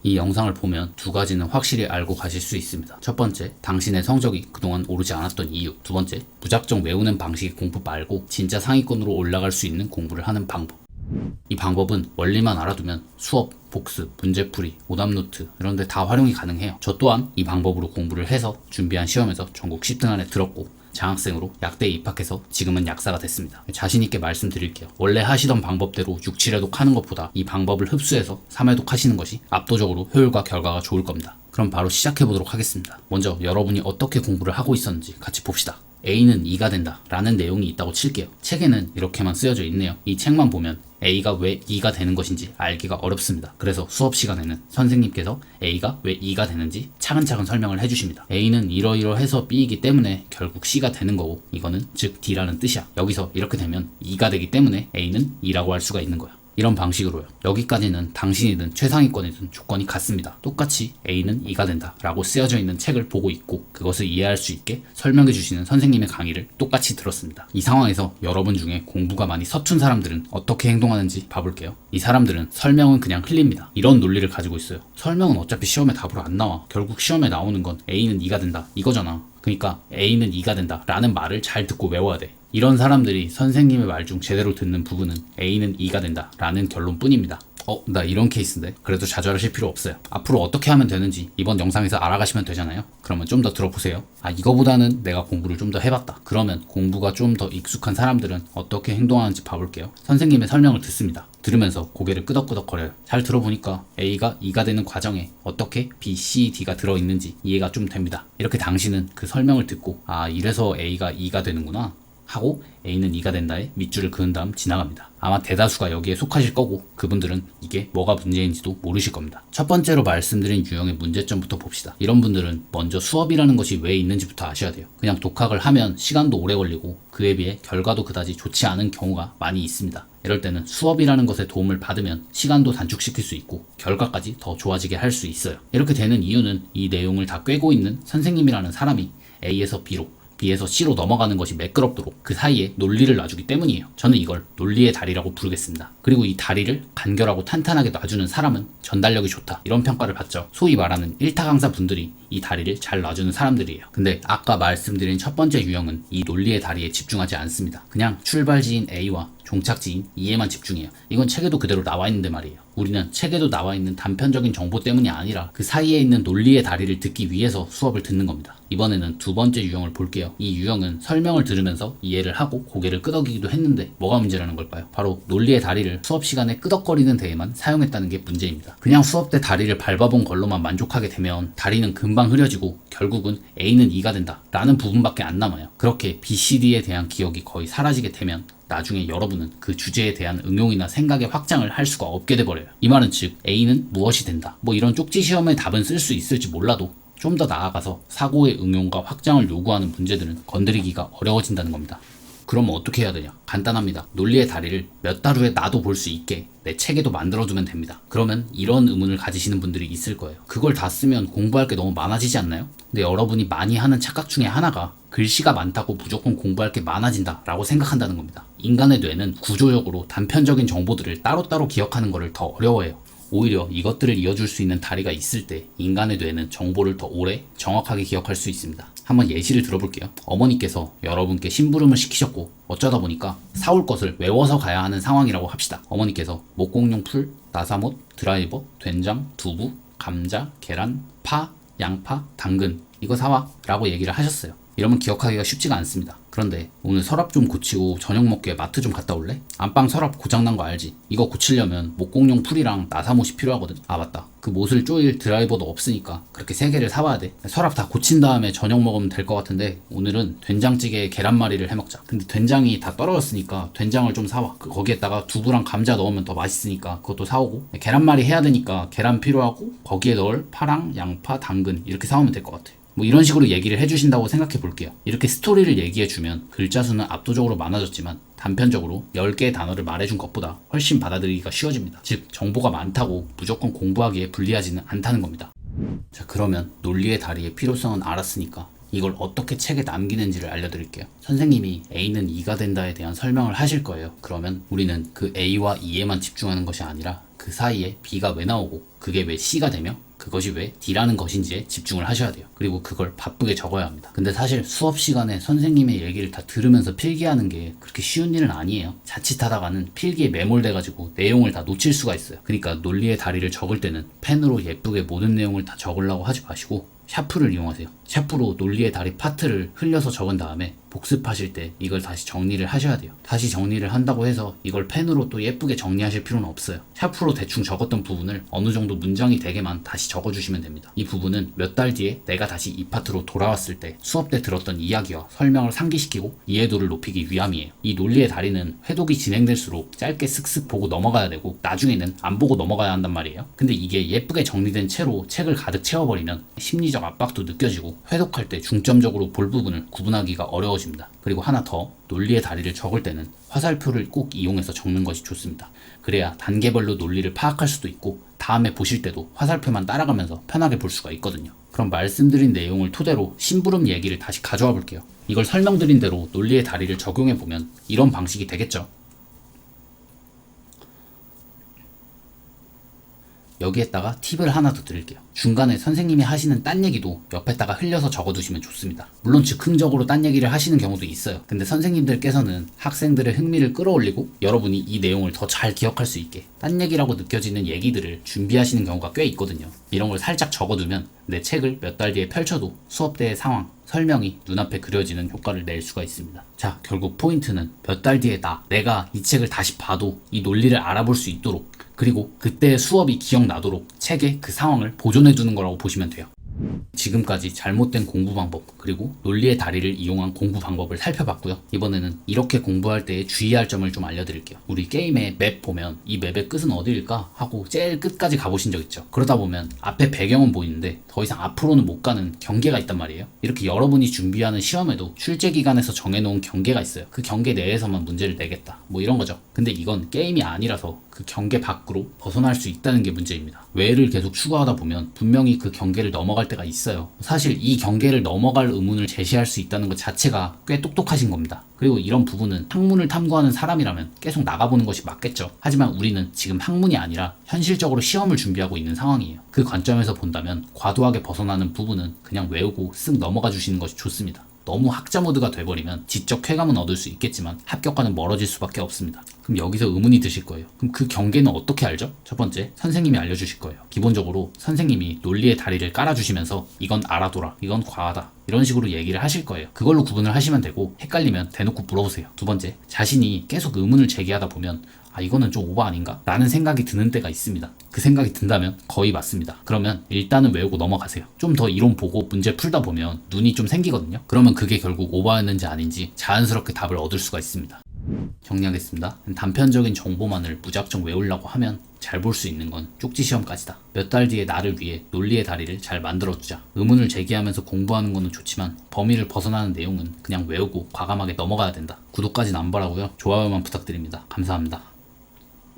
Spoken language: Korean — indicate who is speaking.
Speaker 1: 이 영상을 보면 두 가지는 확실히 알고 가실 수 있습니다. 첫 번째, 당신의 성적이 그동안 오르지 않았던 이유. 두 번째, 무작정 외우는 방식의 공부 말고 진짜 상위권으로 올라갈 수 있는 공부를 하는 방법. 이 방법은 원리만 알아두면 수업, 복습, 문제풀이, 오답노트 이런 데 다 활용이 가능해요. 저 또한 이 방법으로 공부를 해서 준비한 시험에서 전국 10등 안에 들었고 장학생으로 약대에 입학해서 지금은 약사가 됐습니다. 자신있게 말씀드릴게요. 원래 하시던 방법대로 6, 7회독 하는 것보다 이 방법을 흡수해서 3회독 하시는 것이 압도적으로 효율과 결과가 좋을 겁니다. 그럼 바로 시작해보도록 하겠습니다. 먼저 여러분이 어떻게 공부를 하고 있었는지 같이 봅시다. A는 2가 된다 라는 내용이 있다고 칠게요. 책에는 이렇게만 쓰여져 있네요. 이 책만 보면 A가 왜 2가 되는 것인지 알기가 어렵습니다. 그래서 수업 시간에는 선생님께서 A가 왜 2가 되는지 차근차근 설명을 해주십니다. A는 이러이러해서 B이기 때문에 결국 C가 되는 거고 이거는 즉 D라는 뜻이야. 여기서 이렇게 되면 2가 되기 때문에 A는 2라고 할 수가 있는 거야. 이런 방식으로요. 여기까지는 당신이든 최상위권이든 조건이 같습니다. 똑같이 A는 2가 된다 라고 쓰여져 있는 책을 보고 있고 그것을 이해할 수 있게 설명해 주시는 선생님의 강의를 똑같이 들었습니다. 이 상황에서 여러분 중에 공부가 많이 서툰 사람들은 어떻게 행동하는지 봐볼게요. 이 사람들은 설명은 그냥 흘립니다. 이런 논리를 가지고 있어요. 설명은 어차피 시험에 답으로 안 나와. 결국 시험에 나오는 건 A는 2가 된다 이거잖아. 그러니까 A는 2가 된다 라는 말을 잘 듣고 외워야 돼. 이런 사람들이 선생님의 말 중 제대로 듣는 부분은 A는 2가 된다 라는 결론뿐입니다. 나 이런 케이스인데? 그래도 좌절하실 필요 없어요. 앞으로 어떻게 하면 되는지 이번 영상에서 알아가시면 되잖아요. 그러면 좀 더 들어보세요. 이거보다는 내가 공부를 좀 더 해봤다. 그러면 공부가 좀 더 익숙한 사람들은 어떻게 행동하는지 봐볼게요. 선생님의 설명을 듣습니다. 들으면서 고개를 끄덕끄덕거려요. 잘 들어보니까 A가 2가 되는 과정에 어떻게 B, C, D가 들어있는지 이해가 좀 됩니다. 이렇게 당신은 그 설명을 듣고 이래서 A가 2가 되는구나 하고 A는 2가 된다에 밑줄을 그은 다음 지나갑니다. 아마 대다수가 여기에 속하실 거고 그분들은 이게 뭐가 문제인지도 모르실 겁니다. 첫 번째로 말씀드린 유형의 문제점부터 봅시다. 이런 분들은 먼저 수업이라는 것이 왜 있는지부터 아셔야 돼요. 그냥 독학을 하면 시간도 오래 걸리고 그에 비해 결과도 그다지 좋지 않은 경우가 많이 있습니다. 이럴 때는 수업이라는 것에 도움을 받으면 시간도 단축시킬 수 있고 결과까지 더 좋아지게 할 수 있어요. 이렇게 되는 이유는 이 내용을 다 꿰고 있는 선생님이라는 사람이 A에서 B로 B에서 C로 넘어가는 것이 매끄럽도록 그 사이에 논리를 놔주기 때문이에요. 저는 이걸 논리의 다리라고 부르겠습니다. 그리고 이 다리를 간결하고 탄탄하게 놔주는 사람은 전달력이 좋다 이런 평가를 받죠. 소위 말하는 1타 강사 분들이 이 다리를 잘 놔주는 사람들이에요. 근데 아까 말씀드린 첫 번째 유형은 이 논리의 다리에 집중하지 않습니다. 그냥 출발지인 A와 종착지인 E에만 집중해요. 이건 책에도 그대로 나와 있는데 말이에요. 우리는 책에도 나와 있는 단편적인 정보 때문이 아니라 그 사이에 있는 논리의 다리를 듣기 위해서 수업을 듣는 겁니다. 이번에는 두 번째 유형을 볼게요. 이 유형은 설명을 들으면서 이해를 하고 고개를 끄덕이기도 했는데 뭐가 문제라는 걸까요? 바로 논리의 다리를 수업 시간에 끄덕거리는 데에만 사용했다는 게 문제입니다. 그냥 수업 때 다리를 밟아본 걸로만 만족하게 되면 다리는 금방 흐려지고 결국은 A는 2가 된다 라는 부분밖에 안 남아요. 그렇게 B, C, D에 대한 기억이 거의 사라지게 되면 나중에 여러분은 그 주제에 대한 응용이나 생각의 확장을 할 수가 없게 돼버려요. 이 말은 즉 A는 무엇이 된다 이런 쪽지 시험의 답은 쓸 수 있을지 몰라도 좀 더 나아가서 사고의 응용과 확장을 요구하는 문제들은 건드리기가 어려워진다는 겁니다. 그럼 어떻게 해야 되냐? 간단합니다. 논리의 다리를 몇 달 후에 나도 볼 수 있게 내 책에도 만들어두면 됩니다. 그러면 이런 의문을 가지시는 분들이 있을 거예요. 그걸 다 쓰면 공부할 게 너무 많아지지 않나요? 근데 여러분이 많이 하는 착각 중에 하나가 글씨가 많다고 무조건 공부할 게 많아진다 라고 생각한다는 겁니다. 인간의 뇌는 구조적으로 단편적인 정보들을 따로따로 기억하는 것을 더 어려워해요. 오히려 이것들을 이어줄 수 있는 다리가 있을 때 인간의 뇌는 정보를 더 오래 정확하게 기억할 수 있습니다. 한번 예시를 들어볼게요. 어머니께서 여러분께 심부름을 시키셨고 어쩌다 보니까 사올 것을 외워서 가야 하는 상황이라고 합시다. 어머니께서 목공용 풀, 나사못, 드라이버, 된장, 두부, 감자, 계란, 파, 양파, 당근 이거 사와 라고 얘기를 하셨어요. 이러면 기억하기가 쉽지가 않습니다. 그런데 오늘 서랍 좀 고치고 저녁 먹게 마트 좀 갔다 올래? 안방 서랍 고장난 거 알지? 이거 고치려면 목공용 풀이랑 나사못이 필요하거든. 맞다. 그 못을 조일 드라이버도 없으니까 그렇게 3개를 사와야 돼. 서랍 다 고친 다음에 저녁 먹으면 될 것 같은데 오늘은 된장찌개에 계란말이를 해먹자. 근데 된장이 다 떨어졌으니까 된장을 좀 사와. 거기에다가 두부랑 감자 넣으면 더 맛있으니까 그것도 사오고 계란말이 해야 되니까 계란 필요하고 거기에 넣을 파랑 양파 당근 이렇게 사오면 될 것 같아. 이런 식으로 얘기를 해주신다고 생각해 볼게요. 이렇게 스토리를 얘기해주면 글자 수는 압도적으로 많아졌지만 단편적으로 10개의 단어를 말해준 것보다 훨씬 받아들이기가 쉬워집니다. 즉 정보가 많다고 무조건 공부하기에 불리하지는 않다는 겁니다. 자, 그러면 논리의 다리의 필요성은 알았으니까 이걸 어떻게 책에 남기는지를 알려드릴게요. 선생님이 A는 2가 된다에 대한 설명을 하실 거예요. 그러면 우리는 그 A와 2에만 집중하는 것이 아니라 그 사이에 B가 왜 나오고 그게 왜 C가 되며 그것이 왜 D라는 것인지에 집중을 하셔야 돼요. 그리고 그걸 바쁘게 적어야 합니다. 근데 사실 수업 시간에 선생님의 얘기를 다 들으면서 필기하는 게 그렇게 쉬운 일은 아니에요. 자칫하다가는 필기에 매몰돼가지고 내용을 다 놓칠 수가 있어요. 그러니까 논리의 다리를 적을 때는 펜으로 예쁘게 모든 내용을 다 적으려고 하지 마시고 샤프를 이용하세요. 샤프로 논리의 다리 파트를 흘려서 적은 다음에 복습하실 때 이걸 다시 정리를 하셔야 돼요. 다시 정리를 한다고 해서 이걸 펜으로 또 예쁘게 정리하실 필요는 없어요. 샤프로 대충 적었던 부분을 어느 정도 문장이 되게만 다시 적어주시면 됩니다. 이 부분은 몇 달 뒤에 내가 다시 이 파트로 돌아왔을 때 수업 때 들었던 이야기와 설명을 상기시키고 이해도를 높이기 위함이에요. 이 논리의 다리는 회독이 진행될수록 짧게 쓱쓱 보고 넘어가야 되고 나중에는 안 보고 넘어가야 한단 말이에요. 근데 이게 예쁘게 정리된 채로 책을 가득 채워버리면 심리적 압박도 느껴지고 회독할 때 중점적으로 볼 부분을 구분하기가 어려워집니다. 그리고 하나 더, 논리의 다리를 적을 때는 화살표를 꼭 이용해서 적는 것이 좋습니다. 그래야 단계별로 논리를 파악할 수도 있고 다음에 보실 때도 화살표만 따라가면서 편하게 볼 수가 있거든요. 그럼 말씀드린 내용을 토대로 심부름 얘기를 다시 가져와 볼게요. 이걸 설명드린 대로 논리의 다리를 적용해 보면 이런 방식이 되겠죠. 여기에다가 팁을 하나 더 드릴게요. 중간에 선생님이 하시는 딴 얘기도 옆에다가 흘려서 적어두시면 좋습니다. 물론 즉흥적으로 딴 얘기를 하시는 경우도 있어요. 근데 선생님들께서는 학생들의 흥미를 끌어올리고 여러분이 이 내용을 더 잘 기억할 수 있게 딴 얘기라고 느껴지는 얘기들을 준비하시는 경우가 꽤 있거든요. 이런 걸 살짝 적어두면 내 책을 몇 달 뒤에 펼쳐도 수업 때의 상황, 설명이 눈앞에 그려지는 효과를 낼 수가 있습니다. 자, 결국 포인트는 몇 달 뒤에 내가 이 책을 다시 봐도 이 논리를 알아볼 수 있도록 그리고 그때의 수업이 기억나도록 책의 그 상황을 보존해두는 거라고 보시면 돼요. 지금까지 잘못된 공부 방법 그리고 논리의 다리를 이용한 공부 방법을 살펴봤고요. 이번에는 이렇게 공부할 때 주의할 점을 좀 알려드릴게요. 우리 게임의 맵 보면 이 맵의 끝은 어디일까 하고 제일 끝까지 가보신 적 있죠. 그러다 보면 앞에 배경은 보이는데 더 이상 앞으로는 못 가는 경계가 있단 말이에요. 이렇게 여러분이 준비하는 시험에도 출제 기간에서 정해놓은 경계가 있어요. 그 경계 내에서만 문제를 내겠다 뭐 이런 거죠. 근데 이건 게임이 아니라서 그 경계 밖으로 벗어날 수 있다는 게 문제입니다. 왜를 계속 추구하다 보면 분명히 그 경계를 넘어갈 때가 있어요. 사실 이 경계를 넘어갈 의문을 제시할 수 있다는 것 자체가 꽤 똑똑하신 겁니다. 그리고 이런 부분은 학문을 탐구하는 사람이라면 계속 나가보는 것이 맞겠죠. 하지만 우리는 지금 학문이 아니라 현실적으로 시험을 준비하고 있는 상황이에요. 그 관점에서 본다면 과도하게 벗어나는 부분은 그냥 외우고 쓱 넘어가 주시는 것이 좋습니다. 너무 학자 모드가 돼버리면 지적 쾌감은 얻을 수 있겠지만 합격과는 멀어질 수밖에 없습니다. 그럼 여기서 의문이 드실 거예요. 그럼 그 경계는 어떻게 알죠? 첫 번째, 선생님이 알려주실 거예요. 기본적으로 선생님이 논리의 다리를 깔아주시면서 이건 알아둬라, 이건 과하다 이런 식으로 얘기를 하실 거예요. 그걸로 구분을 하시면 되고 헷갈리면 대놓고 물어보세요. 두 번째, 자신이 계속 의문을 제기하다 보면 이거는 좀 오버 아닌가? 라는 생각이 드는 때가 있습니다. 그 생각이 든다면 거의 맞습니다. 그러면 일단은 외우고 넘어가세요. 좀 더 이론 보고 문제 풀다 보면 눈이 좀 생기거든요. 그러면 그게 결국 오버였는지 아닌지 자연스럽게 답을 얻을 수가 있습니다. 정리하겠습니다. 단편적인 정보만을 무작정 외우려고 하면 잘 볼 수 있는 건 쪽지 시험까지다. 몇 달 뒤에 나를 위해 논리의 다리를 잘 만들어주자. 의문을 제기하면서 공부하는 거는 좋지만 범위를 벗어나는 내용은 그냥 외우고 과감하게 넘어가야 된다. 구독까지는 안 바라고요. 좋아요만 부탁드립니다. 감사합니다.